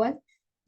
1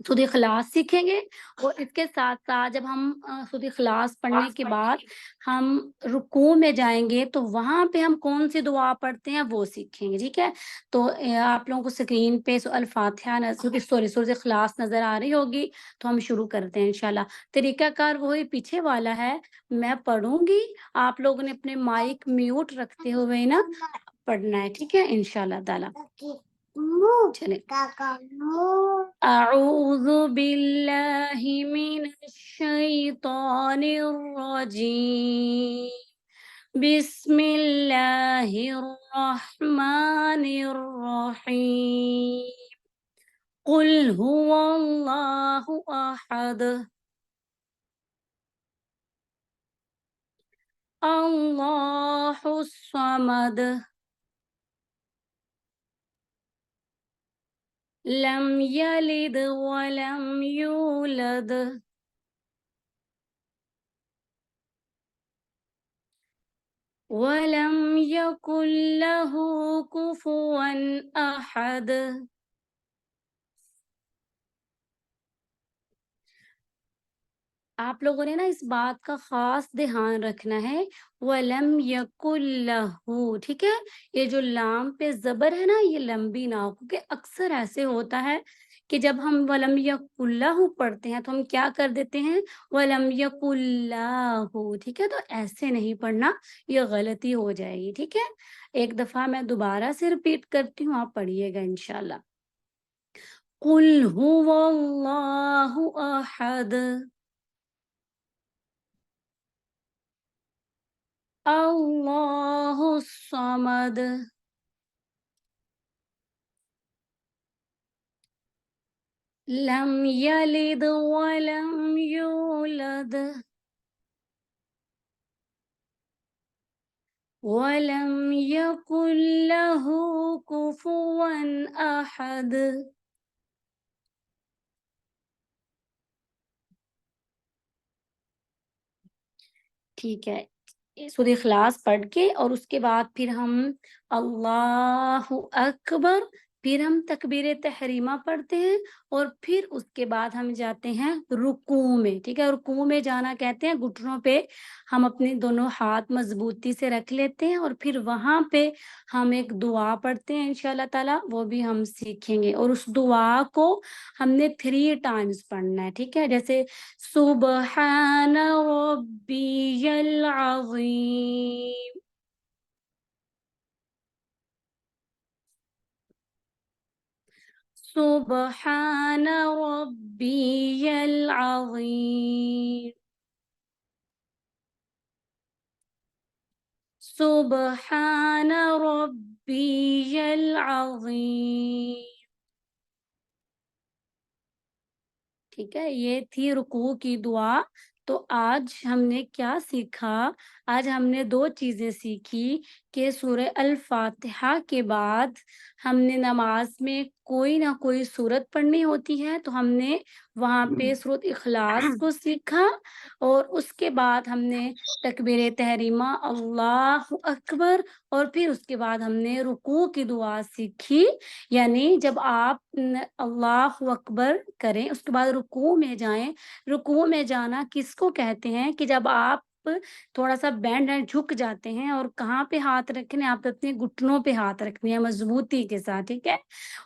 سورہ اخلاص سیکھیں گے، اور اس کے ساتھ ساتھ جب ہم سورہ اخلاص پڑھنے کے بعد ہم رکوع میں جائیں گے تو وہاں پہ ہم کون سی دعا پڑھتے ہیں وہ سیکھیں گے، ٹھیک ہے؟ تو آپ لوگوں کو اسکرین پہ الفاتحہ سورہ اخلاص نظر آ رہی ہوگی، تو ہم شروع کرتے ہیں انشاءاللہ۔ طریقہ کار وہی پیچھے والا ہے، میں پڑھوں گی، آپ لوگوں نے اپنے مائک میوٹ رکھتے ہوئے نا پڑھنا ہے، ٹھیک ہے انشاءاللہ تعالی۔ چلیں، اعوذ باللہ من الشیطان الرجیم، بسم اللہ الرحمن الرحیم، قل هو اللہ احد، اللہ الصمد، لم یلد ولم یولد، ولم یکن لہ کفوا احد۔ آپ لوگوں نے نا اس بات کا خاص دھیان رکھنا ہے، وَلَمْ يَكُنْ لَهُ، ٹھیک ہے؟ یہ جو لام پہ زبر ہے نا، یہ لمبی نہ ہو، کیونکہ اکثر ایسے ہوتا ہے کہ جب ہم وَلَمْ يَكُنْ لَهُ پڑھتے ہیں تو ہم کیا کر دیتے ہیں، وَلَمْ يَكُنْ لَهُ، ٹھیک ہے؟ تو ایسے نہیں پڑھنا، یہ غلطی ہو جائے گی، ٹھیک ہے؟ ایک دفعہ میں دوبارہ سے ریپیٹ کرتی ہوں، آپ پڑھیے گا انشاءاللہ۔ قُلْ هُوَ اللَّهُ أَحَدٌ، اللہ الصمد، لم یلد ولم یولد، ولم یکن لہ کفوا احد۔ ٹھیک ہے، سورہ اخلاص پڑھ کے اور اس کے بعد پھر ہم اللہ اکبر، پھر ہم تکبیر تحریمہ پڑھتے ہیں، اور پھر اس کے بعد ہم جاتے ہیں رکوع میں، ٹھیک ہے؟ رکوع میں جانا کہتے ہیں گھٹنوں پہ ہم اپنے دونوں ہاتھ مضبوطی سے رکھ لیتے ہیں، اور پھر وہاں پہ ہم ایک دعا پڑھتے ہیں انشاءاللہ تعالیٰ، وہ بھی ہم سیکھیں گے، اور اس دعا کو ہم نے 3 ٹائمز پڑھنا ہے، ٹھیک ہے؟ جیسے سبحان ربی العظیم، سبحان ربی العظیم، سبحان ربی العظیم، ٹھیک ہے؟ یہ تھی رکوع کی دعا۔ تو آج ہم نے کیا سیکھا؟ آج ہم نے 2 چیزیں سیکھی کہ سورہ الفاتحہ کے بعد ہم نے نماز میں کوئی نہ کوئی سورت پڑھنی ہوتی ہے، تو ہم نے وہاں پہ سورۃ اخلاص کو سیکھا، اور اس کے بعد ہم نے تکبیر تحریمہ اللہ اکبر، اور پھر اس کے بعد ہم نے رکوع کی دعا سیکھی، یعنی جب آپ اللہ اکبر کریں اس کے بعد رکوع میں جائیں۔ رکوع میں جانا کس کو کہتے ہیں کہ جب آپ تھوڑا سا بینڈ اینڈ جھک جاتے ہیں، اور کہاں پہ ہاتھ رکھنے، آپ اپنے گھٹنوں پہ ہاتھ رکھنے ہیں مضبوطی کے ساتھ، ٹھیک ہے؟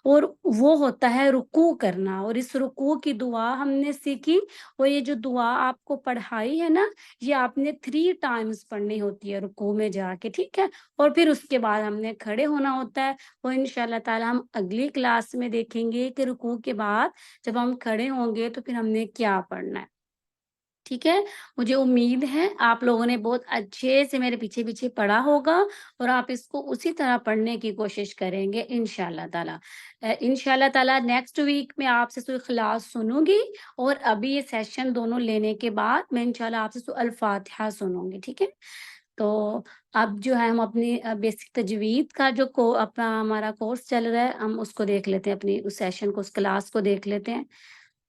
اور وہ ہوتا ہے رکوع کرنا، اور اس رکوع کی دعا ہم نے سیکھی، اور یہ جو دعا آپ کو پڑھائی ہے نا، یہ آپ نے 3 ٹائمز پڑھنی ہوتی ہے رکوع میں جا کے، ٹھیک ہے؟ اور پھر اس کے بعد ہم نے کھڑے ہونا ہوتا ہے، وہ انشاءاللہ تعالی ہم اگلی کلاس میں دیکھیں گے کہ رکوع کے بعد جب ہم کھڑے ہوں گے تو پھر ہم نے کیا پڑھنا ہے، ٹھیک ہے؟ مجھے امید ہے آپ لوگوں نے بہت اچھے سے میرے پیچھے پیچھے پڑھا ہوگا، اور آپ اس کو اسی طرح پڑھنے کی کوشش کریں گے انشاءاللہ تعالی۔ انشاءاللہ تعالی نیکسٹ ویک میں آپ سے سورہ اخلاص سنوں گی، اور ابھی یہ سیشن دونوں لینے کے بعد میں انشاءاللہ آپ سے سورہ الفاتحہ سنوں گی، ٹھیک ہے؟ تو اب جو ہے ہم اپنی بیسک تجوید کا جو اپنا ہمارا کورس چل رہا ہے، ہم اس کو دیکھ لیتے ہیں، اپنی اس سیشن کو، اس کلاس کو دیکھ لیتے ہیں۔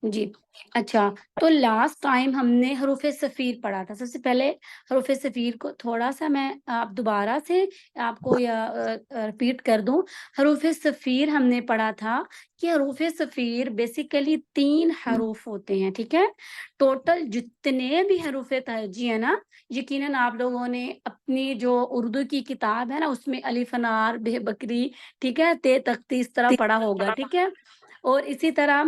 جی اچھا، تو لاسٹ ٹائم ہم نے حروف صفیر پڑھا تھا. سب سے پہلے حروف صفیر کو تھوڑا سا میں آپ دوبارہ سے آپ کو ریپیٹ کر دوں. حروف صفیر ہم نے پڑھا تھا کہ حروف صفیر بیسیکلی 3 حروف ہوتے ہیں. ٹھیک ہے، ٹوٹل جتنے بھی حروف تہجی ہیں نا، یقیناً آپ لوگوں نے اپنی جو اردو کی کتاب ہے نا اس میں الف انار بے بکری ٹھیک ہے تے تختی اس طرح پڑھا ہوگا. ٹھیک ہے، اور اسی طرح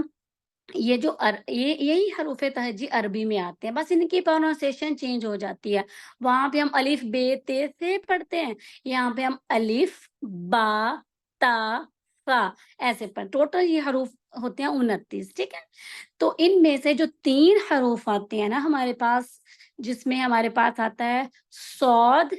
یہ جو یہی حروف تہجی عربی میں آتے ہیں، بس ان کی پروننسیشن چینج ہو جاتی ہے. وہاں پہ ہم الف بے تے سے پڑھتے ہیں، یہاں پہ ہم الف با تا فا ایسے پڑھ. ٹوٹل یہ حروف ہوتے ہیں 29. ٹھیک ہے، تو ان میں سے جو 3 حروف آتے ہیں نا ہمارے پاس، جس میں ہمارے پاس آتا ہے صاد،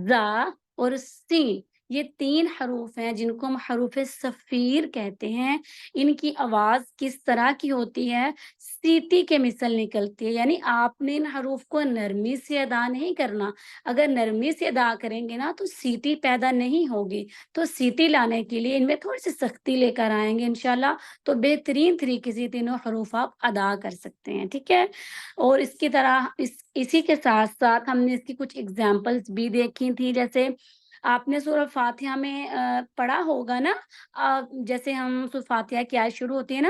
زا اور سین. یہ 3 حروف ہیں جن کو ہم حروف صفیر کہتے ہیں. ان کی آواز کس طرح کی ہوتی ہے؟ سیٹی کے مثل نکلتی ہے. یعنی آپ نے ان حروف کو نرمی سے ادا نہیں کرنا. اگر نرمی سے ادا کریں گے نا تو سیٹی پیدا نہیں ہوگی. تو سیٹی لانے کے لیے ان میں تھوڑی سی سختی لے کر آئیں گے انشاءاللہ، تو بہترین طریقے سے تینوں حروف آپ ادا کر سکتے ہیں. ٹھیک ہے، اور اس کی طرح اسی کے ساتھ ساتھ ہم نے اس کی کچھ ایگزامپلس بھی دیکھی تھی. جیسے آپ نے سورہ فاتحہ میں پڑھا ہوگا نا، جیسے ہم سورہ فاتحہ کی آیت شروع ہوتی ہے نا،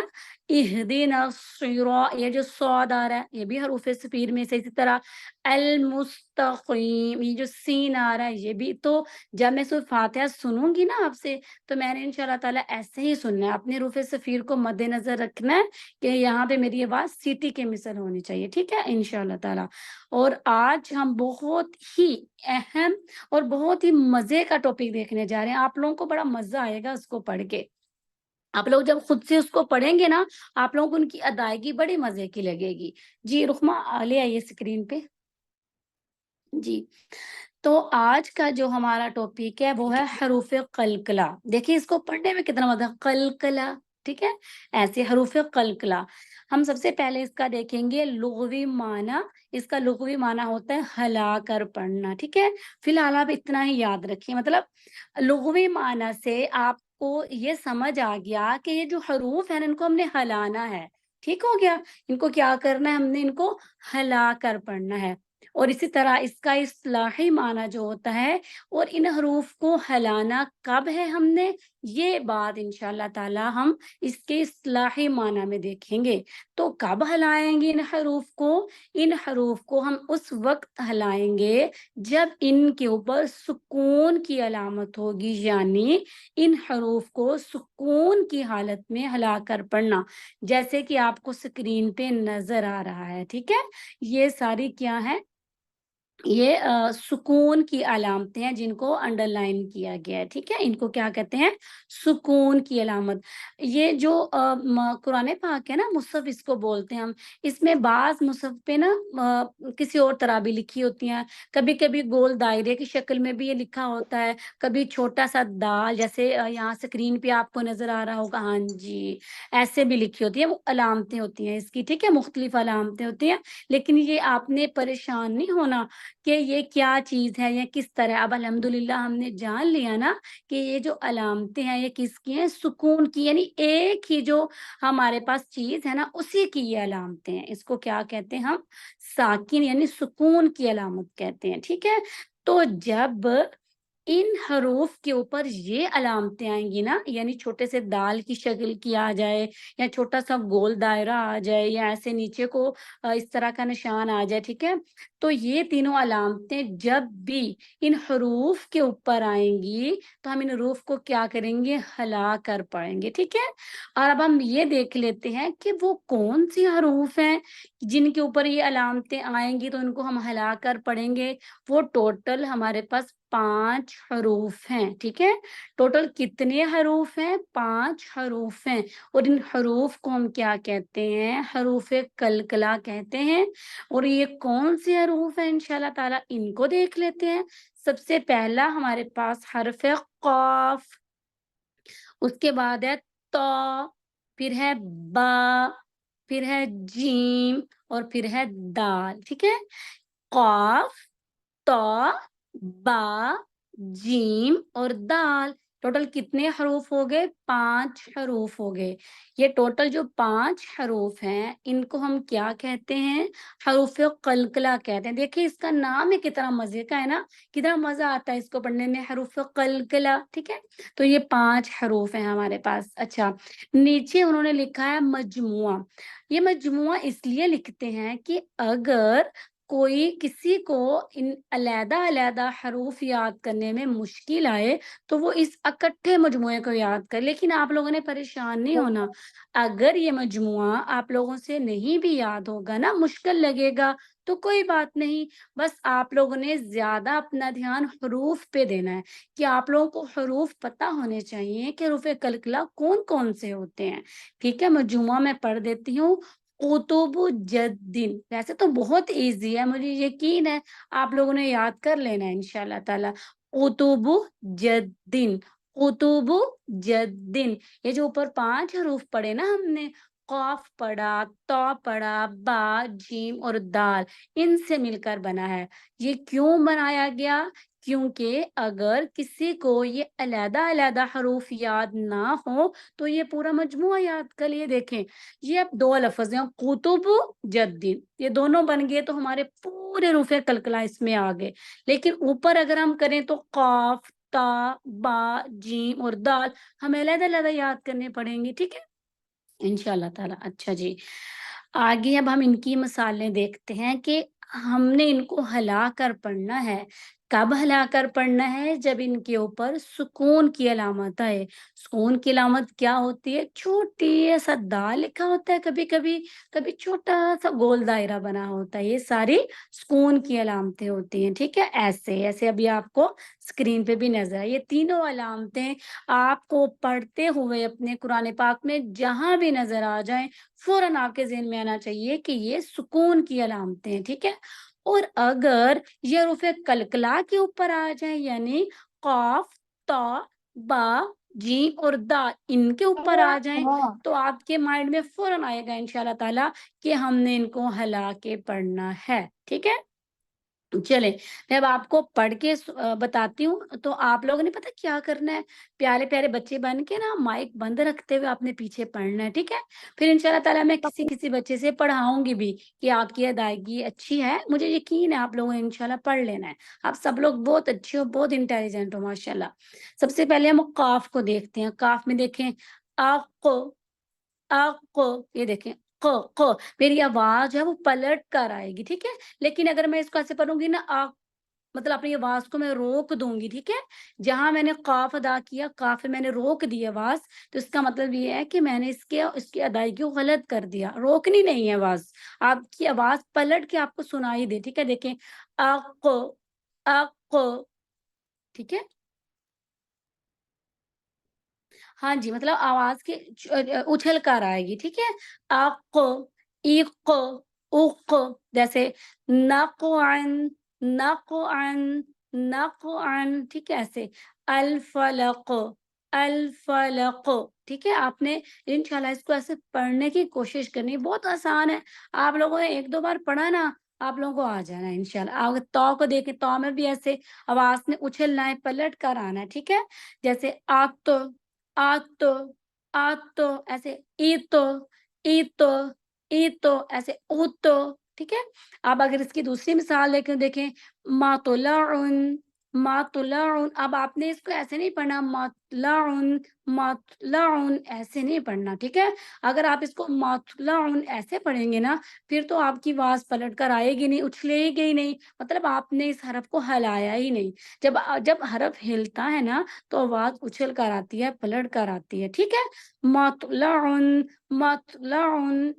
اہدنا الصراط، یہ جو صاد آ رہا ہے یہ بھی حروف صفیر میں سے. اسی طرح المستقیم، یہ جو سین آ رہا ہے یہ بھی. تو جب میں سورہ فاتحہ سنوں گی نا آپ سے، تو میں نے انشاءاللہ تعالیٰ ایسے ہی سننا ہے. اپنے حروف صفیر کو مد نظر رکھنا ہے کہ یہاں پہ میری آواز سیٹی کے مثل ہونی چاہیے. ٹھیک ہے انشاءاللہ تعالیٰ. اور آج ہم بہت ہی اہم اور بہت ہی مزے کا ٹاپک دیکھنے جا رہے ہیں. آپ لوگوں کو بڑا مزہ آئے گا اس کو پڑھ کے. آپ لوگ جب خود سے اس کو پڑھیں گے نا، آپ لوگوں کو ان کی ادائیگی بڑی مزے کی لگے گی. جی رخمہ لے آئیے اسکرین پہ. جی تو آج کا جو ہمارا ٹاپک ہے وہ ہے حروف قلقلہ. دیکھیں اس کو پڑھنے میں کتنا مزہ، قلقلہ. ٹھیک ہے، ایسے حروف قلقلہ. ہم سب سے پہلے اس کا دیکھیں گے لغوی معنی. اس کا لغوی معنی ہوتا ہے ہلا کر پڑھنا. ٹھیک ہے، فی الحال آپ اتنا ہی یاد رکھیں. مطلب لغوی معنی سے آپ کو یہ سمجھ آ گیا کہ یہ جو حروف ہیں ان کو ہم نے ہلانا ہے. ٹھیک ہو گیا، ان کو کیا کرنا ہے، ہم نے ان کو ہلا کر پڑھنا ہے. اور اسی طرح اس کا اصطلاحی معنی جو ہوتا ہے، اور ان حروف کو ہلانا کب ہے ہم نے، یہ بات انشاءاللہ تعالی ہم اس کے اصطلاحی معنی میں دیکھیں گے. تو کب ہلائیں گے ان حروف کو؟ ان حروف کو ہم اس وقت ہلائیں گے جب ان کے اوپر سکون کی علامت ہوگی. یعنی ان حروف کو سکون کی حالت میں ہلا کر پڑھنا، جیسے کہ آپ کو سکرین پہ نظر آ رہا ہے. ٹھیک ہے، یہ ساری کیا ہے، یہ سکون کی علامتیں ہیں جن کو انڈر لائن کیا گیا ہے. ٹھیک ہے، ان کو کیا کہتے ہیں، سکون کی علامت. یہ جو قرآن پاک ہے نا، مصحف اس کو بولتے ہیں ہم. اس میں بعض مصحف پہ نا کسی اور طرح بھی لکھی ہوتی ہیں. کبھی کبھی گول دائرے کی شکل میں بھی یہ لکھا ہوتا ہے، کبھی چھوٹا سا دال، جیسے یہاں اسکرین پہ آپ کو نظر آ رہا ہوگا. ہاں جی، ایسے بھی لکھی ہوتی ہیں. وہ علامتیں ہوتی ہیں اس کی. ٹھیک ہے، مختلف علامتیں ہوتی ہیں. لیکن یہ آپ نے پریشان نہیں ہونا کہ یہ کیا چیز ہے یا کس طرح. اب الحمدللہ ہم نے جان لیا نا کہ یہ جو علامتیں ہیں یہ کس کی ہیں، سکون کی. یعنی ایک ہی جو ہمارے پاس چیز ہے نا اسی کی یہ علامتیں ہیں. اس کو کیا کہتے ہیں ہم، ساکن یعنی سکون کی علامت کہتے ہیں. ٹھیک ہے، تو جب ان حروف کے اوپر یہ علامتیں آئیں گی نا، یعنی چھوٹے سے دال کی شکل کی آ جائے، یا چھوٹا سا گول دائرہ آ جائے، یا ایسے نیچے کو اس طرح کا نشان آ جائے. ٹھیک ہے، تو یہ تینوں علامتیں جب بھی ان حروف کے اوپر آئیں گی تو ہم ان حروف کو کیا کریں گے، ہلا کر پڑھیں گے. ٹھیک ہے، اور اب ہم یہ دیکھ لیتے ہیں کہ وہ کون سی حروف ہیں جن کے اوپر یہ علامتیں آئیں گی تو ان کو ہم ہلا کر پڑھیں گے. وہ ٹوٹل ہمارے پاس 5 حروف ہیں. ٹھیک ہے، ٹوٹل کتنے حروف ہیں، 5 حروف ہیں. اور ان حروف کو ہم کیا کہتے ہیں، حروف قلقلہ کہتے ہیں. اور یہ کون سے حروف ہیں انشاءاللہ تعالیٰ ان کو دیکھ لیتے ہیں. سب سے پہلا ہمارے پاس حرف قاف، اس کے بعد ہے تا، پھر ہے با، پھر ہے جیم، اور پھر ہے دال. ٹھیک ہے، قاف، تا، با، جیم اور دال. ٹوٹل کتنے حروف ہو گئے؟ 5 حروف ہو گئے. یہ ٹوٹل جو 5 حروف ہیں ان کو ہم کیا کہتے ہیں؟ حروف قلقلہ کہتے ہیں. دیکھیں اس کا نام ہی کتنا مزے کا ہے نا، کتنا مزہ آتا ہے اس کو پڑھنے میں، حروف قلقلہ. ٹھیک ہے، تو یہ 5 حروف ہیں ہمارے پاس. اچھا، نیچے انہوں نے لکھا ہے مجموعہ. یہ مجموعہ اس لیے لکھتے ہیں کہ اگر کوئی کسی کو ان علیحدہ علیحدہ حروف یاد کرنے میں مشکل آئے تو وہ اس اکٹھے مجموعے کو یاد کر. لیکن آپ لوگوں نے پریشان نہیں ہونا، اگر یہ مجموعہ آپ لوگوں سے نہیں بھی یاد ہوگا نا، مشکل لگے گا تو کوئی بات نہیں، بس آپ لوگوں نے زیادہ اپنا دھیان حروف پہ دینا ہے کہ آپ لوگوں کو حروف پتہ ہونے چاہیے کہ حروف قلقلہ کون کون سے ہوتے ہیں. ٹھیک ہے، مجموعہ میں پڑھ دیتی ہوں. قطب جدن، ویسے تو بہت ایزی ہے، مجھے یقین ہے آپ لوگوں نے یاد کر لینا ہے انشاءاللہ تعالی. قطب جدن، قطب جدن. یہ جو اوپر 5 حروف پڑھے نا ہم نے، قاف پڑھا، تا پڑھا، با، جیم اور دال، ان سے مل کر بنا ہے. یہ کیوں بنایا گیا؟ کیونکہ اگر کسی کو یہ علیحدہ علیحدہ حروف یاد نہ ہو تو یہ پورا مجموعہ یاد کر لیے. دیکھیں یہ اب 2 لفظ ہیں، قطب جدن، یہ دونوں بن گئے تو ہمارے پورے حروف قلقلہ اس میں آ گئے. لیکن اوپر اگر ہم کریں تو قاف، تا، با، جیم اور دال ہمیں علیحدہ علیحدہ یاد کرنے پڑیں گے. ٹھیک ہے انشاءاللہ تعالی. اچھا جی، آگے اب ہم ان کی مثالیں دیکھتے ہیں کہ ہم نے ان کو ہلا کر پڑھنا ہے. کب ہلا کر پڑھنا ہے؟ جب ان کے اوپر سکون کی علامت آئے. سکون کی علامت کیا ہوتی ہے؟ چھوٹی ایسا دا لکھا ہوتا ہے، کبھی کبھی کبھی چھوٹا سا گول دائرہ بنا ہوتا ہے، یہ ساری سکون کی علامتیں ہوتی ہیں. ٹھیک ہے، ایسے ایسے ابھی آپ کو اسکرین پہ بھی نظر آئے. یہ تینوں علامتیں آپ کو پڑھتے ہوئے اپنے قرآن پاک میں جہاں بھی نظر آ جائیں فوراً آپ کے ذہن میں آنا چاہیے کہ یہ سکون کی علامتیں ہیں. ٹھیک ہے، اور اگر یہ حروف قلقلہ کے اوپر آ جائیں یعنی قاف، تا، با، جیم اور دا ان کے اوپر آ جائیں تو آپ کے مائنڈ میں فوراً آئے گا انشاءاللہ تعالیٰ کہ ہم نے ان کو ہلا کے پڑھنا ہے. ٹھیک ہے، چلے میں اب آپ کو پڑھ کے بتاتی ہوں. تو آپ لوگوں نے پتہ کیا کرنا ہے؟ پیارے پیارے بچے بن کے نا مائک بند رکھتے ہوئے آپ نے پیچھے پڑھنا ہے. ٹھیک ہے، پھر انشاءاللہ تعالیٰ میں کسی بچے سے پڑھاؤں گی بھی کہ آپ کی ادائیگی اچھی ہے. مجھے یقین ہے آپ لوگوں نے انشاءاللہ پڑھ لینا ہے. آپ سب لوگ بہت اچھے ہو، بہت انٹیلیجنٹ ہو ماشاءاللہ. سب سے پہلے ہم قاف کو دیکھتے ہیں. قاف میں دیکھیں آق، آق، یہ دیکھیں ق، ق. میری آواز جو ہے وہ پلٹ کر آئے گی. ٹھیک ہے، لیکن اگر میں اس کو ایسے پڑھوں گی نا مطلب اپنی آواز کو میں روک دوں گی. ٹھیک ہے، جہاں میں نے قاف ادا کیا، قاف میں نے روک دی آواز، تو اس کا مطلب یہ ہے کہ میں نے اس کی ادائیگی کو غلط کر دیا. روکنی نہیں ہے آواز، آپ کی آواز پلٹ کے آپ کو سنائی دے. ٹھیک ہے، دیکھیں آق، آق. ٹھیک ہے، ہاں جی، مطلب آواز کے اچھل کر آئے گی. ٹھیک ہے، آق، ایق، اق. جیسے نقعن، نقعن، نقعن. ٹھیک ہے، ایسے الفلق، الفلق. ٹھیک ہے، آپ نے انشاءاللہ اس کو ایسے پڑھنے کی کوشش کرنی، بہت آسان ہے. آپ لوگوں نے 1-2 بار پڑھا نا آپ لوگوں کو آ جانا ہے انشاءاللہ. آپ تو کو دیکھیں، تو میں بھی ایسے آواز نے اچھلنا ہے، پلٹ کر آنا ہے. ٹھیک ہے، جیسے آتو، آتو، آتو. ایسے ایتو، ایتو، ایتو. ایسے اوتو. ٹھیک ہے، اب اگر اس کی دوسری مثال دیکھیں ماطلعن، ماطلعن. اب آپ نے اس کو ایسے نہیں پڑھنا ماطلعن، ماطلعن ایسے نہیں پڑھنا. ٹھیک ہے، اگر آپ اس کو ماطلعن ایسے پڑھیں گے نا پھر تو آپ کی آواز پلٹ کر آئے گی نہیں، اچھلے گی نہیں، مطلب آپ نے اس حرف کو ہلایا ہی نہیں. جب حرف ہلتا ہے نا تو آواز اچھل کر آتی ہے، پلٹ کر آتی ہے. ٹھیک ہے، مطلعن، مطلعن.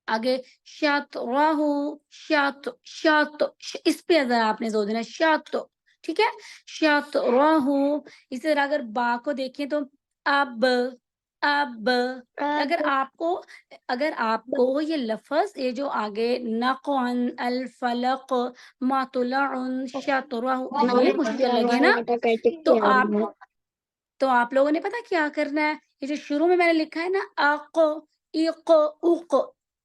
آگے شاطرہ، شاط، شاط. اس پہ اگر آپ نے زور دینا شاط. ٹھیک ہے، شاطرہ. اسی طرح اگر با کو دیکھیں تو اب، اب. اگر آپ کو یہ لفظ یہ جو آگے نقعن، الفلق، ماطلعن، شاطرہ یہ مشکل لگے نا تو آپ لوگوں نے پتا کیا کرنا ہے؟ یہ جو شروع میں نے لکھا ہے نا آق، ایق، اوق،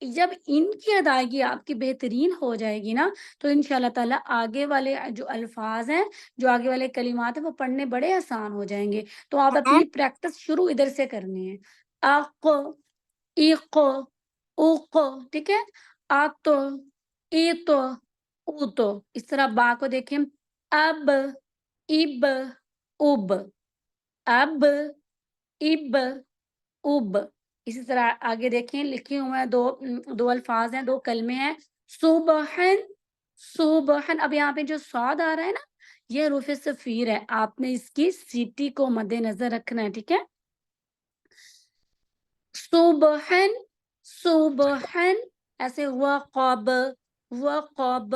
جب ان کی ادائیگی آپ کی بہترین ہو جائے گی نا تو انشاءاللہ تعالیٰ آگے والے جو الفاظ ہیں، جو آگے والے کلمات ہیں، وہ پڑھنے بڑے آسان ہو جائیں گے. تو آپ اپنی پریکٹس شروع ادھر سے کرنی ہے. اق، ایق، اوق، ٹھیک ہے. آتو، ایتو، اوتو. اس طرح با کو دیکھیں، اب، اب، اب، اب، اب، اب. اسی طرح آگے دیکھیں لکھے ہوئے ہیں دو الفاظ ہیں، دو کلمے ہیں. صبحن، صبحن. اب یہاں پہ جو صاد آ رہا ہے نا، یہ حروف صفیر ہے. آپ نے اس کی سیٹی کو مد نظر رکھنا ہے، ٹھیک ہے. صبحن، صبحن. ایسے وقب، وقب،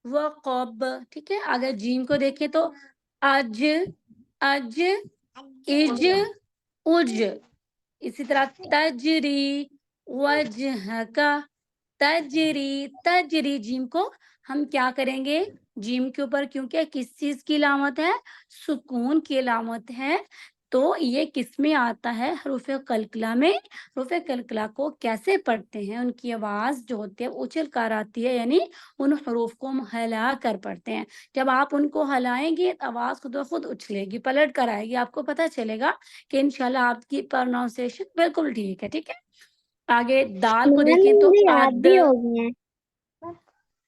وقب. ٹھیک ہے. اگر جیم کو دیکھیں تو اج، اج، اج، اج. اسی طرح تجری، وجہکا، تجری، تجری. جیم کو ہم کیا کریں گے؟ جیم کے اوپر کیونکہ کس چیز کی علامت ہے؟ سکون کی علامت ہے. تو یہ کس میں آتا ہے؟ حروف قلقلہ میں. حروف قلقلہ کو کیسے پڑھتے ہیں؟ ان کی آواز جو ہوتی ہے اچھل کر آتی ہے، یعنی ان حروف کو ہم ہلا کر پڑھتے ہیں. جب آپ ان کو ہلائیں گے آواز خود بخود اچھلے گی، پلٹ کر آئے گی. آپ کو پتہ چلے گا کہ انشاءاللہ آپ کی پروناؤنسیشن بالکل ٹھیک ہے. ٹھیک ہے. آگے دال کو دیکھیں تو یاد اد. بھی ہو گئی ہیں.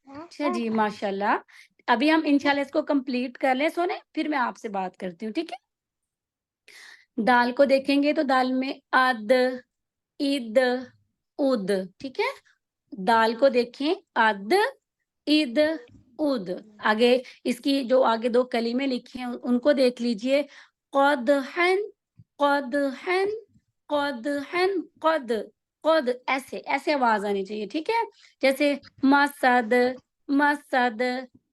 اچھا جی، ماشاءاللہ. ابھی ہم انشاءاللہ اس کو کمپلیٹ کر لیں سونے، پھر میں آپ سے بات کرتی ہوں. ٹھیک ہے. دال کو دیکھیں گے تو دال میں اد، اد، اد. ٹھیک ہے. دال کو دیکھیں اد، اد، اد. آگے اس کی جو آگے دو کلمے لکھے ہیں ان کو دیکھ لیجئے. قدحن، قدحن، قدحن، قد، قد. ایسے آواز آنی چاہیے. ٹھیک ہے. جیسے مسد، مسد،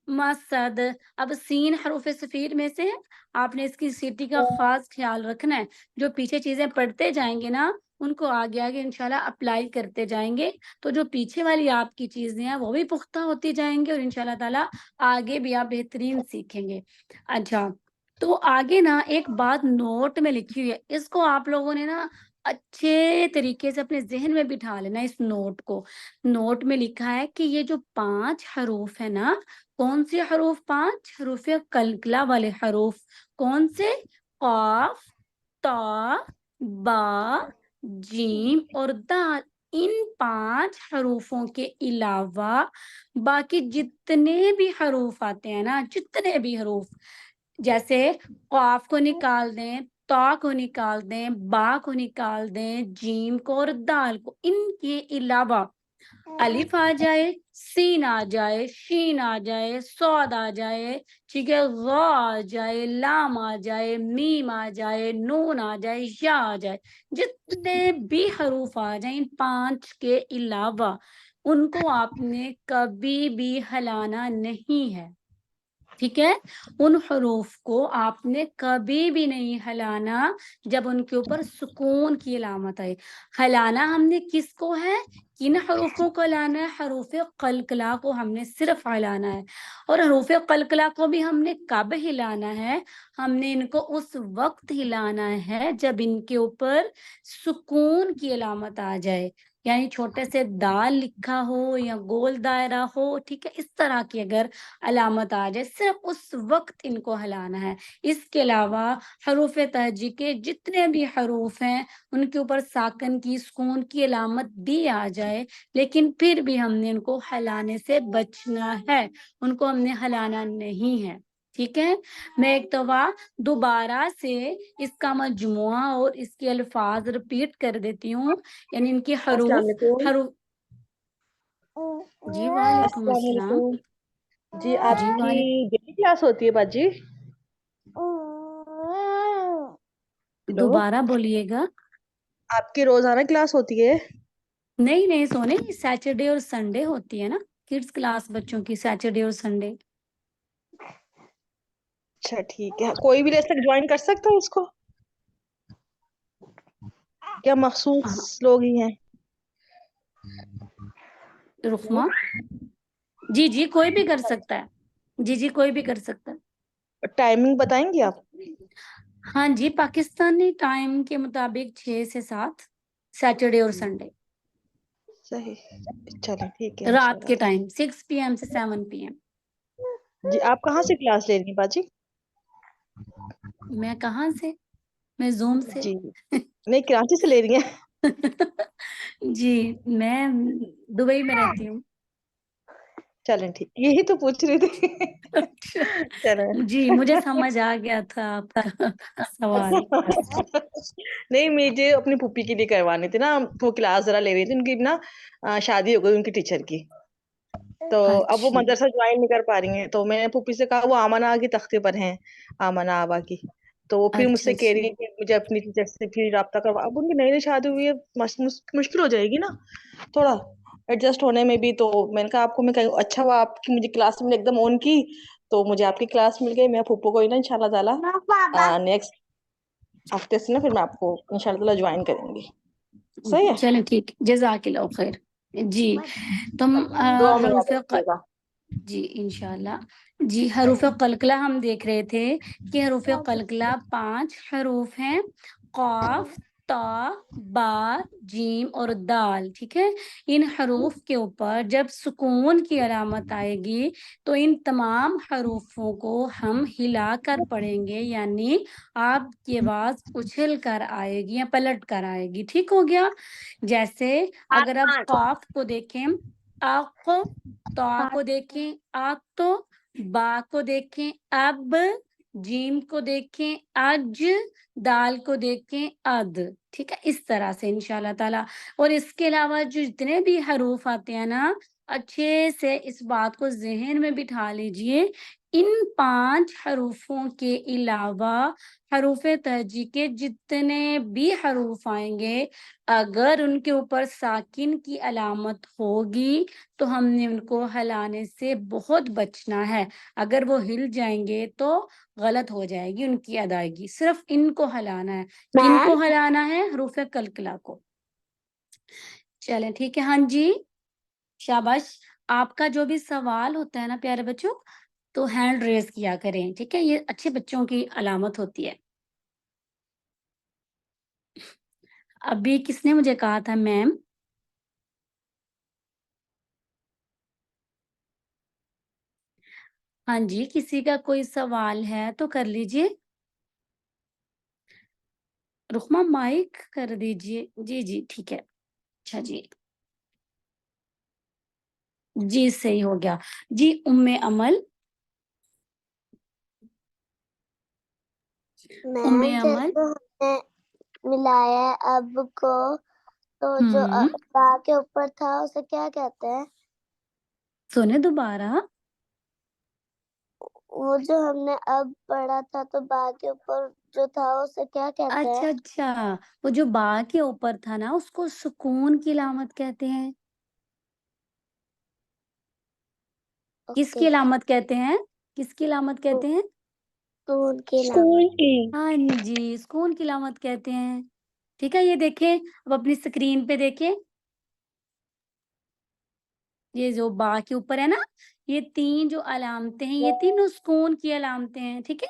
مسد. اب سین حروف صفیر میں سے ہے، آپ نے اس کی سیٹی کا خاص خیال رکھنا ہے. جو پیچھے چیزیں پڑھتے جائیں گے نا ان کو آگے آگے انشاءاللہ اپلائی کرتے جائیں گے تو جو پیچھے والی آپ کی چیزیں ہیں وہ بھی پختہ ہوتی جائیں گے اور انشاءاللہ تعالیٰ آگے بھی آپ بہترین سیکھیں گے. اچھا، تو آگے نا ایک بات نوٹ میں لکھی ہوئی ہے، اس کو آپ لوگوں نے نا اچھے طریقے سے اپنے ذہن میں بٹھا لینا. اس نوٹ کو، نوٹ میں لکھا ہے کہ یہ جو 5 حروف ہے نا، کون سے حروف؟ 5 حروف قلقلہ والے حروف. کون سے؟ قاف، تا، با، جیم اور دال. ان 5 حروفوں کے علاوہ باقی جتنے بھی حروف آتے ہیں نا، جتنے بھی حروف، جیسے قاف کو نکال دیں، تا کو نکال دیں، با کو نکال دیں، جیم کو اور دال کو، ان کے علاوہ الف آ جائے، سین آ جائے، شین آ جائے، صاد آ جائے، ٹھیک ہے، غا آ جائے، لام آ جائے، میم آ جائے، نون آ جائے، یا آ جائے، جتنے بھی حروف آ جائیں ان 5 کے علاوہ ان کو آپ نے کبھی بھی ہلانا نہیں ہے. ٹھیک ہے. ان حروف کو آپ نے کبھی بھی نہیں ہلانا جب ان کے اوپر سکون کی علامت آئے. ہلانا ہم نے کس کو ہے؟ کن حروفوں کو ہلانا ہے؟ حروف قلقلہ کو ہم نے صرف ہلانا ہے. اور حروف قلقلہ کو بھی ہم نے کب ہلانا ہے؟ ہم نے ان کو اس وقت ہلانا ہے جب ان کے اوپر سکون کی علامت آ جائے، یعنی چھوٹے سے دال لکھا ہو یا گول دائرہ ہو، ٹھیک ہے، اس طرح کی اگر علامت آ جائے صرف اس وقت ان کو ہلانا ہے. اس کے علاوہ حروف تہجی کے جتنے بھی حروف ہیں ان کے اوپر ساکن کی، سکون کی علامت بھی آ جائے لیکن پھر بھی ہم نے ان کو ہلانے سے بچنا ہے، ان کو ہم نے ہلانا نہیں ہے. ٹھیک ہے. میں ایک دفعہ دوبارہ سے اس کا مجموعہ اور اس کے الفاظ رپیٹ کر دیتی ہوں، یعنی ان کی السلام حروف علیکم. جی وعلیکم السلام السلام. علیکم جی. آپ جی کی وعلیکم. ڈیلی کلاس ہوتی ہے باجی؟ ہلو، دوبارہ بولیے گا. آپ کی روزانہ کلاس ہوتی ہے؟ نہیں نہیں سونے، سیٹرڈے اور سنڈے ہوتی ہے نا کڈس کلاس بچوں کی، سیٹرڈے اور سنڈے. اچھا ٹھیک ہے. کوئی بھی لیسن جوائن کر سکتا ہے اس کو کیا مخصوص ہاں، لوگ ہی ہیں؟ رخما جی جی کوئی بھی کر سکتا ہے. جی جی کوئی بھی کر سکتا ہے. ٹائمنگ بتائیں گے آپ؟ ہاں جی، پاکستانی ٹائم کے مطابق 6 سے 7، سیٹرڈے اور سنڈے. صحیح. چلیں ٹھیک ہے رات کے انشاءاللہ. ٹائم 6 PM سے 7 PM. جی آپ کہاں سے کلاس لے رہی ہیں باجی؟ میں کہاں سے؟ میں زوم سے. جی نہیں کراچی سے لے رہی ہیں. جی میں دبئی میں رہتی ہوں. چلیں ٹھیک, یہی تو پوچھ رہی تھی. چلیں. جی مجھے سمجھ آ گیا تھا آپ کا سوال. نہیں مجھے اپنی پھوپھی کے لیے کروانی تھی نا, وہ کلاس ذرا لے رہی تھی, ان کی نا شادی ہو گئی ان کی ٹیچر کی, تو اب وہ اچھا مدرسہ جوائن نہیں کر پا رہی ہیں, تو میں نے پھوپھی سے کہا, وہ آمنہ کی تختے پر ہیں, آمنہ آبا کی, تو وہ پھر مجھ اچھا سے کہہ اچھا. رہی ہے کہ مجھے اپنی ٹیچر سے پھر رابطہ کروا. اب ان کی نئی نئی شادی ہوئی ہے, مشکل ہو جائے گی نا تھوڑا ایڈجسٹ ہونے میں بھی. تو میں نے کہا آپ کو میں کہوں اچھا ہوا آپ کی مجھے کلاس میں ایک دم آن کی, تو مجھے آپ کی کلاس مل گئی. میں پھوپھو کو نا انشاءاللہ تعالیٰ نیکسٹ ہفتے سے نا پھر میں آپ کو انشاءاللہ تعالیٰ جوائن کریں گی. صحیح ہے, چلیں ٹھیک, جزاک اللہ خیر. جی تم دعا میں یاد حروف رکھیے گا. جی انشاءاللہ. جی حروف قلقلہ ہم دیکھ رہے تھے کہ حروف قلقلہ 5 حروف ہیں, قاف, تا, با, جیم اور دال. ٹھیک ہے, ان حروف کے اوپر جب سکون کی علامت آئے گی تو ان تمام حروفوں کو ہم ہلا کر پڑھیں گے, یعنی آپ کی آواز اچھل کر آئے گی یا پلٹ کر آئے گی. ٹھیک ہو گیا. جیسے اگر آپ قاف کو دیکھیں آق, تا کو دیکھیں آق, تو با کو دیکھیں اب, جیم کو دیکھیں اج, دال کو دیکھیں اد. ٹھیک ہے, اس طرح سے انشاءاللہ تعالی. اور اس کے علاوہ جو جتنے بھی حروف آتے ہیں نا, اچھے سے اس بات کو ذہن میں بٹھا لیجئے, ان 5 حروفوں کے علاوہ حروف تہجی کے جتنے بھی حروف آئیں گے, اگر ان کے اوپر ساکن کی علامت ہوگی تو ہم نے ان کو ہلانے سے بہت بچنا ہے. اگر وہ ہل جائیں گے تو غلط ہو جائے گی ان کی ادائیگی. صرف ان کو ہلانا ہے. کن کو ہلانا ہے؟ حروف قلقلہ کو. چلیں ٹھیک ہے. ہاں جی شاباش. آپ کا جو بھی سوال ہوتا ہے نا پیارے بچوں, تو ہینڈ ریز کیا کریں. ٹھیک ہے, یہ اچھے بچوں کی علامت ہوتی ہے. ابھی کس نے مجھے کہا تھا میم؟ ہاں جی, کسی کا کوئی سوال ہے تو کر لیجئے. رخمہ مائک کر دیجئے. جی جی ٹھیک ہے. اچھا جی, جی صحیح ہو گیا. جی ام عمل, ام عمل. جب ہم نے ملایا اب کو, تو جو با کے اوپر تھا اسے کیا کہتے ہیں؟ سونے دوبارہ. وہ جو ہم نے اب پڑھا تھا تو با کے اوپر جو تھا اسے کیا کہتے اچھا ہیں؟ اچھا, وہ جو با کے اوپر تھا نا اس کو سکون کی علامت کہتے ہیں. کس کی علامت کہتے ہیں؟ کس کی علامت کہتے ہیں؟ سکون کی علامت. ہاں جی, سکون کی علامت کہتے ہیں. ٹھیک ہے, یہ دیکھیں اب اپنی اسکرین پہ دیکھیں, یہ جو با کے اوپر ہے نا, یہ 3 جو علامتیں ہیں, یہ تینوں سکون کی علامتیں ہیں. ٹھیک ہے,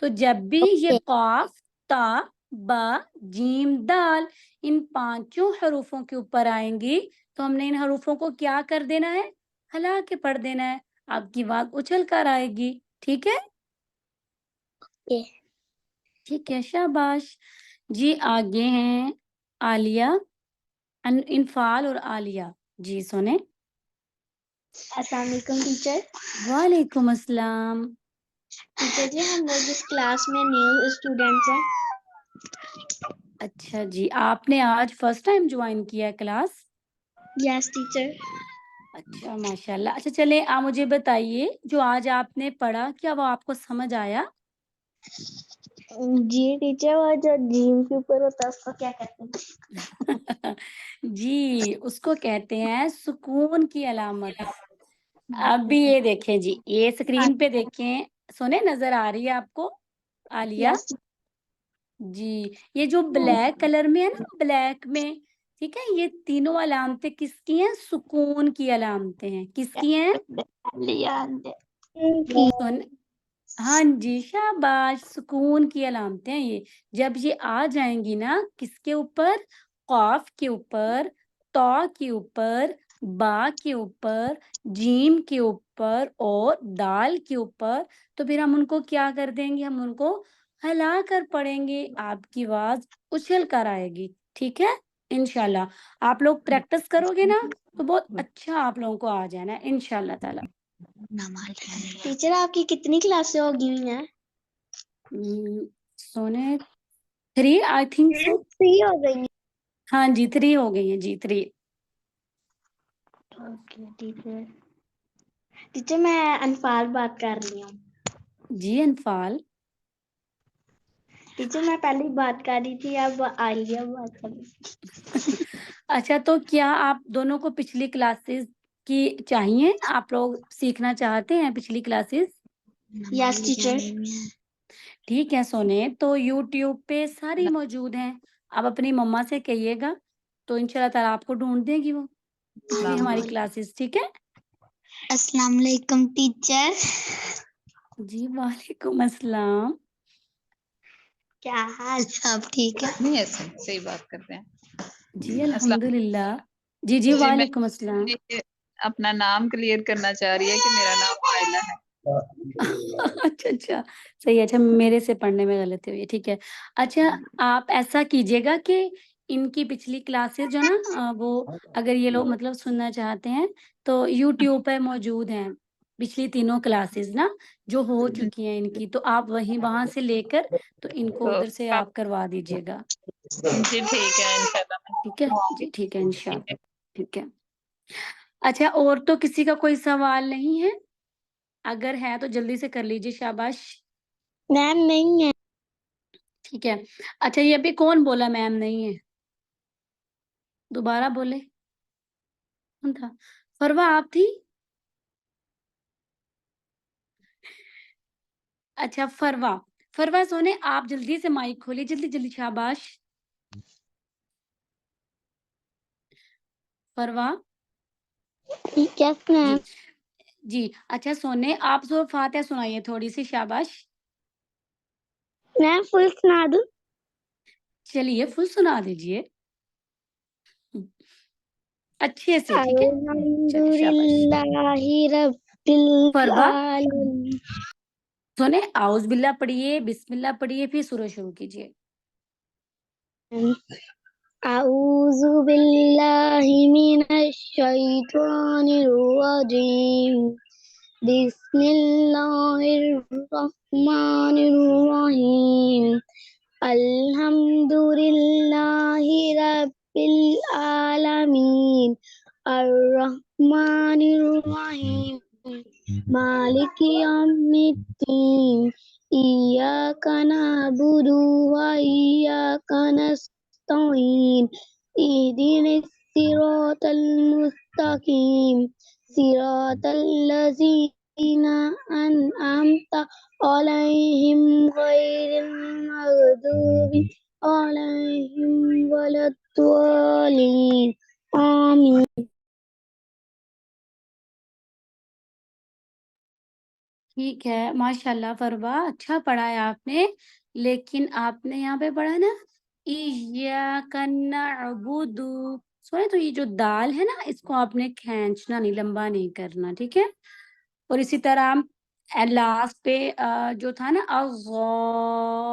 تو جب بھی یہ قاف, تا, با, جیم, دال ان 5 حروفوں کے اوپر آئیں گی تو ہم نے ان حروفوں کو کیا کر دینا ہے؟ ہلا کے پڑھ دینا ہے. آپ کی آواز اچھل کر آئے گی. ٹھیک ہے, ٹھیک ہے, شاباش. جی آگے ہیں عالیہ, انفال اور عالیہ. جی سنیں. السلام علیکم ٹیچر. وعلیکم السلام. ٹیچر جی ہم لوگ اس کلاس میں نیو اسٹوڈینٹس ہیں. اچھا جی, آپ نے آج فرسٹ ٹائم جوائن کیا ہے کلاس؟ یس ٹیچر. اچھا ماشاء اللہ. اچھا چلیں آپ مجھے بتائیے, جو آج آپ نے پڑھا کیا وہ آپ کو سمجھ آیا؟ جی ٹیچر, اور جو جیم کے اوپر ہوتا ہے اس کو کیا کہتے ہیں؟ جی اس کو کہتے ہیں سکون کی علامت. اب بھی یہ دیکھیں جی, یہ اسکرین پہ دیکھیں, سنے نظر آ رہی ہے آپ کو عالیہ؟ یس. جی, یہ جو بلیک کلر میں ہے نا, بلیک میں, ٹھیک ہے, یہ تینوں علامتیں کس کی ہیں؟ سکون کی علامتیں ہیں. کس کی ہیں؟ ہاں جی شاباش, سکون کی علامتیں ہیں یہ. جب یہ آ جائیں گی نا کس کے اوپر؟ قاف کے اوپر, تا کے اوپر، با کے اوپر، جیم کے اوپر اور دال کے اوپر، تو پھر ہم ان کو کیا کر دیں گے؟ ہم ان کو ہلا کر پڑھیں گے، آپ کی آواز اچھل کر آئے گی، ٹھیک ہے؟ انشاءاللہ آپ لوگ پریکٹس کرو گے نا تو بہت اچھا آپ لوگوں کو آ جانا ہے انشاءاللہ تعالی۔ ٹیچر آپ کی کتنی کلاسیں ہوگی ہوئی ہیں؟ سونے 3 آئی تھنک سو، 3 ہو گئی ہاں جی 3 ہو گئی ہیں جی 3۔ Okay teacher. ٹیچر میں انفال بات کر رہی ہوں۔ جی انفال، ٹیچر میں پہلے ہی بات کر رہی تھی، اب عالیہ بات کر رہی تھی۔ اچھا تو کیا آپ دونوں کو پچھلی کلاسز کی چاہیے؟ آپ لوگ سیکھنا چاہتے ہیں پچھلی کلاسز؟ یس ٹیچر۔ ٹھیک ہے سونے، تو یوٹیوب پہ ساری موجود ہیں، آپ اپنی مما سے کہیے گا تو انشاءاللہ تعالیٰ آپ کو ڈھونڈ دے گی وہ پچھلی ہماری کلاسز، ٹھیک ہے؟ السلام علیکم ٹیچر۔ جی وعلیکم السلام۔ کیا حال سب ٹھیک ہے؟ نہیں ایسے صحیح بات کرتے ہیں۔ جی السلام الحمدللہ۔ جی جی میں وعلیکم السلام۔ اپنا نام کلیئر کرنا چاہ رہی ہے کہ میرا نام عائلہ ہے۔ اچھا اچھا صحیح ہے، اچھا میرے سے پڑھنے میں غلطی ہوئی ہے، ٹھیک ہے۔ اچھا آپ ایسا کیجیے گا کہ ان کی پچھلی کلاسز جو نا وہ اگر یہ لوگ مطلب سننا چاہتے ہیں تو یوٹیوب پہ موجود ہیں پچھلی تینوں کلاسز نا جو ہو چکی ہیں ان کی، تو آپ وہاں سے لے کر تو ان کو تو ادھر سے آپ کروا دیجیے گا، جی ٹھیک ہے انشاءاللہ میں ٹھیک ہے کرواؤں جی، گی۔ ٹھیک ہے انشاءاللہ، ٹھیک ہے۔ اچھا اور تو کسی کا کوئی سوال نہیں ہے؟ اگر ہے تو جلدی سے کر لیجیے، شاباش۔ میم نہیں ہے۔ ٹھیک ہے۔ اچھا یہ ابھی کون بولا میم نہیں ہے؟ دوبارہ بولے، کون تھا؟ فروا آپ تھی؟ اچھا فروا سونے آپ جلدی سے مائک کھولیے، جلدی جلدی، شاباش۔ فروا یس جی میم۔ جی اچھا سونے آپ سورہ فاتحہ سنائیے تھوڑی سی، شاباش۔ میم فل سنا دوں؟ چلیے فل سنا دیجیے اچھے سے، ٹھیک ہے؟ الحمد چلیے شاباش۔ للہ رب فروا العالمین۔ سونے اعوذ باللہ پڑھیے، بسم اللہ پڑھیے، پھر سورہ شروع کیجیے۔ اعوذ باللہ من الشیطان الرجیم، بسم اللہ الرحمن الرحیم، الحمد للہ رب العالمین، الرحمن الرحیم، مالک یوم الدین، ایاک نعبد و ایاک نستعین، اہدنا الصراط المستقیم، صراط الذین انعمت علیہم غیر المغضوب علیہم ولا الضالین، آمین۔ ٹھیک ہے ماشاءاللہ فروا، اچھا پڑھا ہے آپ نے، لیکن آپ نے یہاں پہ پڑھا نا ایاک نعبد، سونے تو یہ جو دال ہے نا اس کو آپ نے کھینچنا نہیں، لمبا نہیں کرنا، ٹھیک ہے؟ اور اسی طرح لاسٹ پہ جو تھا نا الضالین،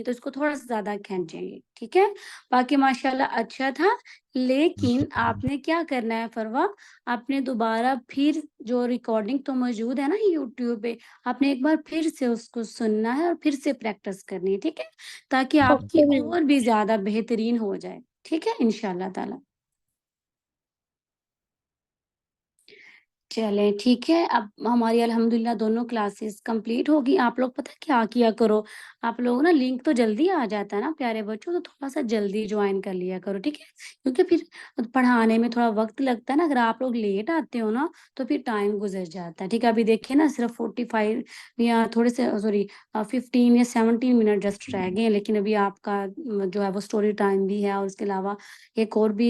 تو اس کو تھوڑا سا زیادہ کھینچیں گے، ٹھیک ہے؟ باقی ماشاءاللہ اچھا تھا، لیکن آپ نے کیا کرنا ہے فروا، آپ نے دوبارہ پھر جو ریکارڈنگ تو موجود ہے نا یوٹیوب پہ، آپ نے ایک بار پھر سے اس کو سننا ہے اور پھر سے پریکٹس کرنی ہے، ٹھیک ہے؟ تاکہ آپ کی اوکے میم۔ اور بھی زیادہ بہترین ہو جائے، ٹھیک ہے انشاءاللہ تعالی۔ چلیں ٹھیک ہے، اب ہماری الحمدللہ دونوں کلاسز کمپلیٹ ہوگی۔ آپ لوگ پتہ کیا کیا کرو، آپ لوگ نا لنک تو جلدی آ جاتا ہے نا پیارے بچوں، تو تھوڑا سا جلدی جوائن کر لیا کرو، ٹھیک ہے؟ کیونکہ پھر پڑھانے میں تھوڑا وقت لگتا ہے نا، اگر آپ لوگ لیٹ آتے ہو نا تو پھر ٹائم گزر جاتا ہے، ٹھیک ہے؟ ابھی دیکھیں نا صرف 45 یا تھوڑے سے 15 یا 17 منٹ جسٹ رہ گئے ہیں، لیکن ابھی آپ کا جو ہے وہ اسٹوری ٹائم بھی ہے، اور اس کے علاوہ ایک اور بھی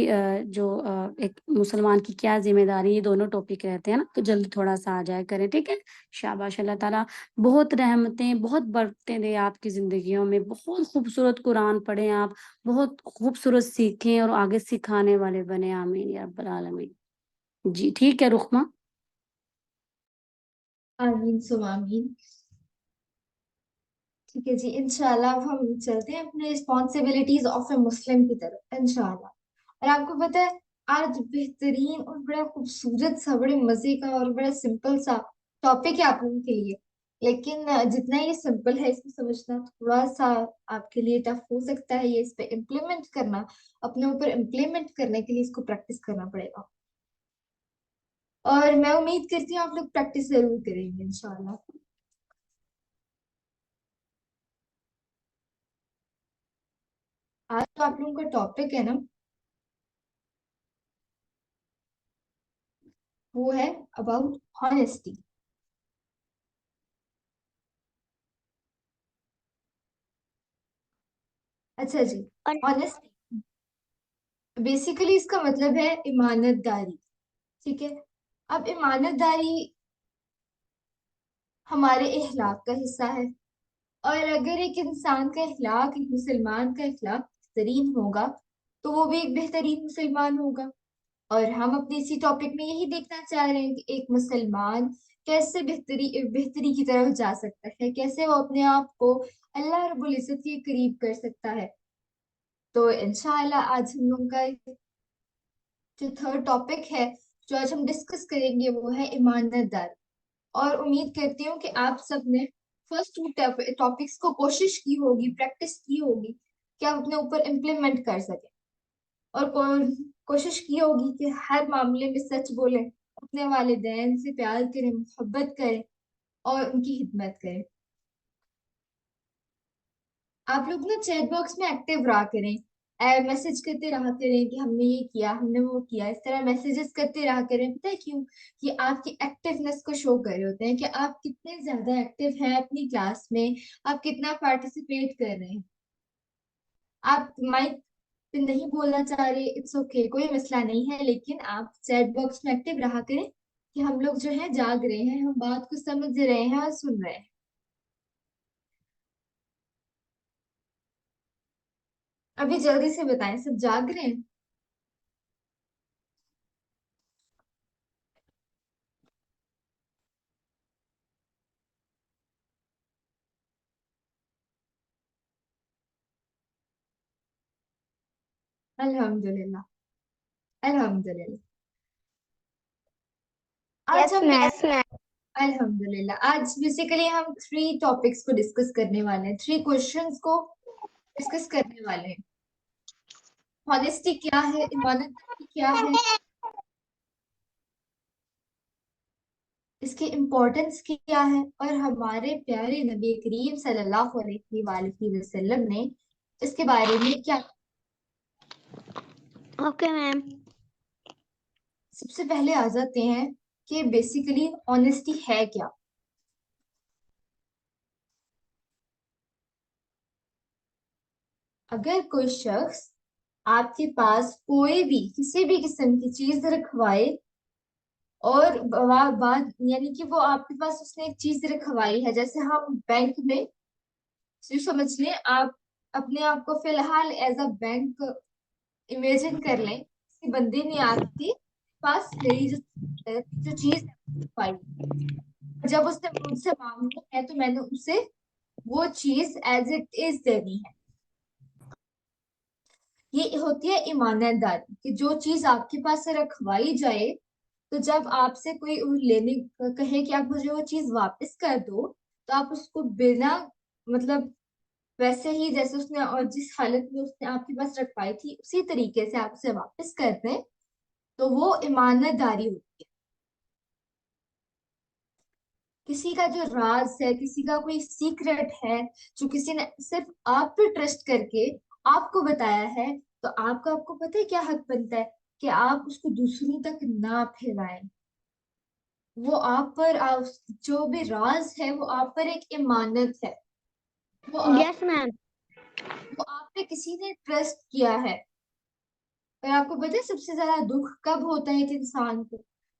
جو ایک مسلمان کی کیا ذمہ داری، یہ دونوں ٹاپک رہتے ہیں ہے نا, تو جلدی تھوڑا سا آ جایا کریں, ٹھیک ہے. شاباش, اللہ تعالیٰ بہت رحمتیں بہت برکتیں دے آپ کی زندگیوں میں. بہت خوبصورت قرآن پڑھیں آپ, بہت خوبصورت سیکھیں اور آگے سکھانے والے بنے. آمین یا رب العالمین. جی ٹھیک ہے رخمہ. آمین سم آمین. ٹھیک ہے جی, انشاءاللہ اب ہم چلتے ہیں اپنے رسپانسبلٹیز آف اے مسلم کی طرف انشاءاللہ. اور آپ کو پتہ ہے آج بہترین اور بڑا خوبصورت سا, بڑے مزے کا اور بڑا سمپل سا ٹاپک ہے آپ لوگوں کے لیے, لیکن جتنا یہ سمپل ہے اس کو سمجھنا تھوڑا سا آپ کے لیے ٹف ہو سکتا ہے. یہ اس پہ امپلیمنٹ کرنا, اپنے اوپر امپلیمنٹ کرنے کے لیے اس کو پریکٹس کرنا پڑے گا, اور میں امید کرتی ہوں آپ لوگ پریکٹس ضرور کریں گے انشاءاللہ. آج تو آپ لوگوں کا ٹاپک ہے نا, وہ ہے اباؤٹ ہانیسٹی. اچھا جی, ہانیسٹی بیسیکلی اس کا مطلب ہے امانت داری. ٹھیک ہے, اب امانت داری ہمارے اخلاق کا حصہ ہے, اور اگر ایک انسان کا اخلاق, ایک مسلمان کا اخلاق بہترین ہوگا تو وہ بھی ایک بہترین مسلمان ہوگا. اور ہم اپنے اسی ٹاپک میں یہی دیکھنا چاہ رہے ہیں کہ ایک مسلمان کیسے بہتری کی طرف جا سکتا ہے, کیسے وہ اپنے آپ کو اللہ رب العزت کے قریب کر سکتا ہے. تو انشاءاللہ آج ہم لوگوں کا جو تھرڈ ٹاپک ہے جو آج ہم ڈسکس کریں گے وہ ہے ایمانت داری. اور امید کرتی ہوں کہ آپ سب نے فرسٹ ٹاپکس کو کوشش کی ہوگی, پریکٹس کی ہوگی کہ آپ اپنے اوپر امپلیمنٹ کر سکیں, اور کوشش کی ہوگی کہ ہر معاملے میں سچ بولیں, اپنے والدین سے پیار کریں, محبت کریں اور ان کی خدمت کریں. آپ لوگ نا چیٹ باکس میں ایکٹیو رہا کریں, میسج کرتے رہا کریں کہ ہم نے یہ کیا, ہم نے وہ کیا, اس طرح میسیجز کرتے رہا کریں. پتہ ہے کیوں؟ یہ آپ کی ایکٹیونیس کو شو کر رہے ہوتے ہیں کہ آپ کتنے زیادہ ایکٹیو ہیں اپنی کلاس میں, آپ کتنا پارٹیسپیٹ کر رہے ہیں. آپ مائک پہ نہیں بولنا چاہ رہے, اٹس اوکے, کوئی مسئلہ نہیں ہے, لیکن آپ چیٹ باکس میں ایکٹیو رہا کریں کہ ہم لوگ جو ہے جاگ رہے ہیں, ہم بات کو سمجھ رہے ہیں اور سن رہے ہیں. ابھی جلدی سے بتائیں, سب جاگ رہے ہیں؟ الحمدللہ, الحمدللہ. آج ہم الحمدللہ آج بیسیکلی ہم 3 ٹاپکس کو ڈسکس کرنے والے ہیں, 3 کوشچنس کو ڈسکس کرنے والے ہیں. ہانیسٹی کیا ہے, ایمانت داری کیا ہے, اس کی امپورٹنس کیا ہے, اور ہمارے پیارے نبی کریم صلی اللہ علیہ وآلہ وسلم نے اس کے بارے میں کیا. Okay ma'am. سب سے پہلے آ جاتے ہیں کہ بیسیکلی آنےسٹی ہے کیا. اگر کوئی شخص آپ کے پاس کوئی بھی کسی بھی قسم کی چیز رکھوائے, اور بات یعنی کہ وہ آپ کے پاس اس نے ایک چیز رکھوائی ہے, جیسے ہم بینک میں سمجھ لیں, آپ اپنے آپ کو فی الحال ایز اے بینک امیجن کر لیں, کسی بندے نے آپ کے پاس میری جو چیز رکھوائی, جب اس نے مجھ سے مانگنی ہے تو میں نے اسے وہ چیز ایز اٹ از دینی ہے. یہ ہوتی ہے ایمانت داری, کہ جو چیز آپ کے پاس سے رکھوائی جائے تو جب آپ سے کوئی لینے کہے کہ آپ مجھے وہ چیز واپس کر دو, تو آپ اس کو بنا مطلب ویسے ہی جیسے اس نے, اور جس حالت میں اس نے آپ کے پاس رکھوائی تھی اسی طریقے سے آپ اسے واپس کر دیں, تو وہ ایمانت داری ہوتی ہے. کسی کا جو راز ہے, کسی کا کوئی سیکرٹ ہے جو کسی نے صرف آپ پہ ٹرسٹ کر کے آپ کو بتایا ہے, تو آپ کو پتہ ہے کیا حق بنتا ہے کہ آپ اس کو دوسروں تک نہ پھیلائیں. وہ آپ پر جو بھی راز ہے وہ آپ پر ایک ایمانت ہے, یس میم. وہ آپ پہ کسی نے ٹرسٹ کیا ہے. اور آپ کو پتہ ہے سب سے زیادہ دکھ کب ہوتا ہے ایک انسان کو,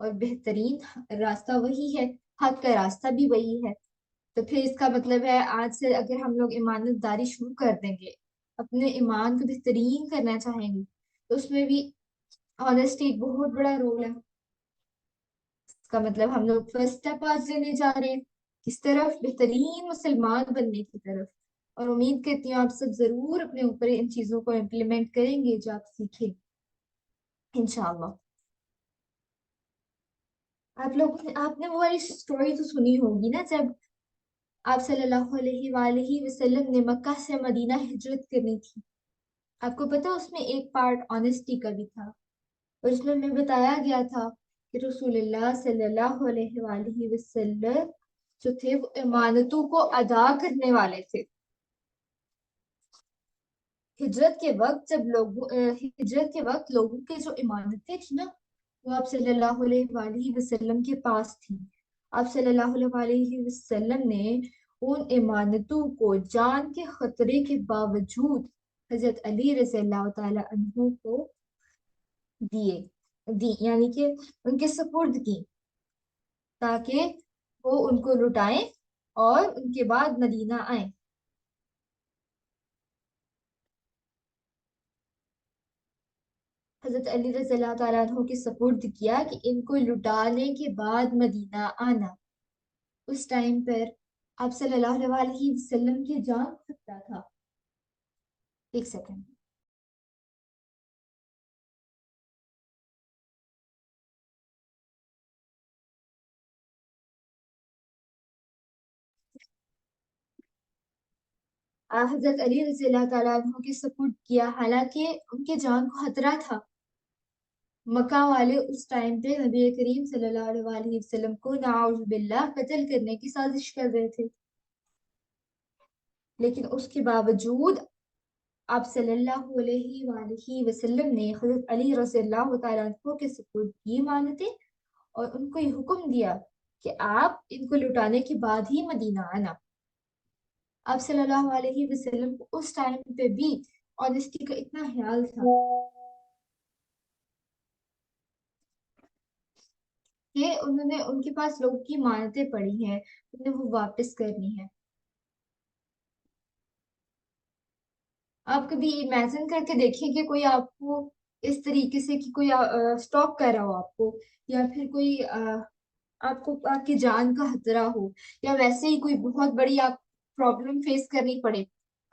اور بہترین راستہ وہی ہے، حق کا راستہ بھی وہی ہے. تو پھر اس کا مطلب ہے آج سے اگر ہم لوگ ایمانت داری شروع کر دیں گے، اپنے ایمان کو بہترین کرنا چاہیں گے، تو اس میں بھی آنےسٹی ایک بہت بڑا رول ہے. اس کا مطلب ہم لوگ فرسٹ اسٹیپ آج لینے جا رہے ہیں کس طرف؟ بہترین مسلمان بننے کی طرف. اور امید کرتی ہوں آپ سب ضرور اپنے اوپر ان چیزوں کو امپلیمنٹ کریں گے جو آپ سیکھیں انشاءاللہ. آپ نے وہ والی اسٹوری تو سنی ہوگی نا، جب آپ صلی اللہ علیہ وآلہ وسلم نے مکہ سے مدینہ ہجرت کرنی تھی. آپ کو پتا اس میں ایک پارٹ آنےسٹی کا بھی تھا، اور اس میں ہمیں بتایا گیا تھا کہ رسول اللہ صلی اللہ علیہ وآلہ وسلم جو تھے وہ امانتوں کو ادا کرنے والے تھے. ہجرت کے وقت لوگوں کے جو امانتیں تھیں نا، وہ آپ صلی اللہ علیہ وآلہ وسلم کے پاس تھی. آپ صلی اللہ علیہ وآلہ وسلم نے ان امانتوں کو جان کے خطرے کے باوجود حضرت علی رضی اللہ تعالی عنہ کو دی، یعنی کہ ان کے سپرد کی، تاکہ وہ ان کو لٹائیں اور ان کے بعد مدینہ آئیں. حضرت علی رضی اللہ تعالیٰ عنہ کے سپرد کیا کہ ان کو لٹانے کے بعد مدینہ آنا. اس ٹائم پر آپ صلی اللہ علیہ وسلم کی جان خطرہ تھا. ایک سیکنڈ. حضرت علی رضی اللہ تعالیٰ عنہ کے سپرد کیا، حالانکہ ان کے جان کو خطرہ تھا. مکہ والے اس ٹائم پہ نبی کریم صلی اللہ علیہ وسلم کو نعوذ باللہ قتل کرنے کی سازش کر رہے تھے. لیکن اس کے باوجود آپ صلی اللہ علیہ وآلہ وسلم نے حضرت علی رضی اللہ تعالیٰ عنہ کے سپرد کی امانتیں، اور ان کو یہ حکم دیا کہ آپ ان کو لٹانے کے بعد ہی مدینہ آنا. آپ صلی اللہ علیہ وسلم کو اس ٹائم پہ بھی آنےسٹی کا اتنا خیال تھا کہ انہوں نے ان کے پاس لوگوں کی امانتیں پڑی ہیں، انہیں وہ واپس کرنی ہے. آپ کبھی امیجن کر کے دیکھیں کہ کوئی آپ کو اس طریقے سے کہ کوئی اسٹاک کر رہا ہو آپ کو، یا پھر کوئی آپ کو آپ کی جان کا خطرہ ہو، یا ویسے ہی کوئی بہت بڑی آپ پرابلم فیس کرنی پڑے.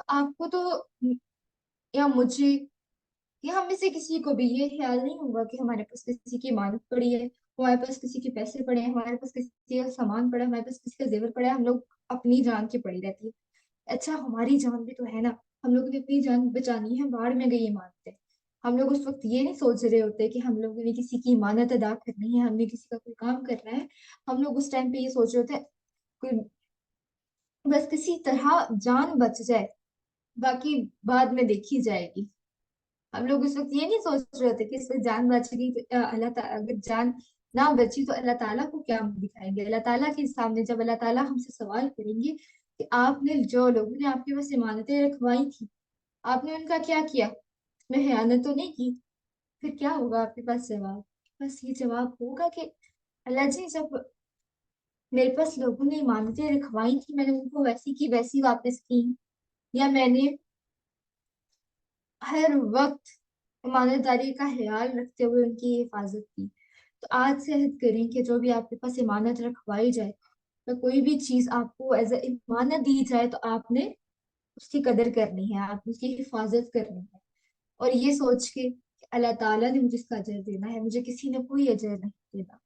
آپ کو تو یا مجھے یا ہم میں سے کسی کو بھی یہ خیال نہیں ہوگا کہ ہمارے پاس کسی کی امانت پڑی ہے، ہمارے پاس کسی کے پیسے پڑے ہیں، ہمارے پاس کسی کا سامان پڑا ہے، ہمارے پاس کسی کا زیور پڑا ہے، ہم لوگ اپنی جان کی پڑی رہتی ہے. اچھا ہماری جان بھی تو ہے نا، ہم لوگوں نے اپنی جان بچانی ہے، باڑ میں گئی امانتیں. ہم لوگ اس وقت یہ نہیں سوچ رہے ہوتے کہ ہم لوگوں نے کسی کی امانت ادا کرنی ہے، ہم نے کسی کا کوئی کام کرنا ہے. ہم لوگ اس ٹائم پہ یہ سوچ رہے ہوتے ہیں کوئی بس کسی طرح جان بچ جائے، باقی بعد میں دیکھی جائے گی. ہم لوگ اس وقت یہ نہیں سوچ رہے ہوتے کہ اس وقت جان بچ گئی تو اللہ تعالیٰ اگر جان نہ بچی تو اللہ تعالیٰ کو کیا دکھائیں گے. اللہ تعالیٰ کے سامنے جب اللہ تعالیٰ ہم سے سوال کریں گے کہ آپ نے جو لوگوں نے آپ کے پاس امانتیں رکھوائی تھی، آپ نے ان کا کیا کیا، اس میں خیانت تو نہیں کی، پھر کیا ہوگا آپ کے پاس جواب؟ بس یہ جواب ہوگا کہ اللہ جی جب میرے پاس لوگوں نے امانتیں رکھوائی تھی میں نے ان کو ویسی کی ویسی واپس کی، یا میں نے ہر وقت امانت داری کا خیال رکھتے ہوئے ان کی حفاظت کی. تو آج سے عہد کریں کہ جو بھی آپ کے پاس امانت رکھوائی جائے، تو کوئی بھی چیز آپ کو ایز اے امانت دی جائے تو آپ نے اس کی قدر کرنی ہے، آپ نے اس کی حفاظت کرنی ہے، اور یہ سوچ کے کہ اللہ تعالیٰ نے مجھے اس کا اجر دینا ہے، مجھے کسی نے کوئی اجر نہیں دینا.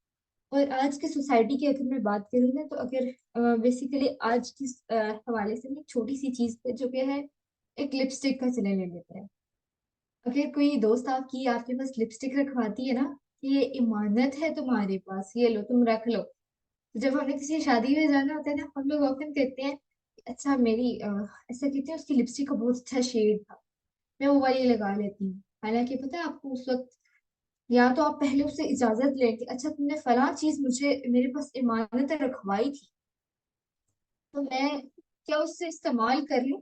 اور آج کی سوسائٹی کی اگر میں بات کروں نا، تو اگر بیسیکلی آج کی حوالے سے ایک چھوٹی سی چیز ہے جو کہ ہے ایک لپسٹک کا چلے لے لیتے ہیں. اگر کوئی دوست آپ کی آپ کے پاس لپسٹک رکھواتی ہے نا کہ یہ امانت ہے تمہارے پاس، یہ لو تم رکھ لو، تو جب ہمیں کسی شادی میں جانا ہوتا ہے نا، ہم لوگ آفن کہتے ہیں کہ اچھا میری ایسا کہتے ہیں اس کی لپسٹک کا بہت اچھا شیڈ تھا، میں وہ والی لگا لیتی ہوں. حالانکہ پتہ ہے آپ کو اس وقت یا تو آپ پہلے اس سے اجازت لیں کہ اچھا تم نے فلاں چیز مجھے میرے پاس امانت رکھوائی تھی تو میں کیا اس سے استعمال کر لوں.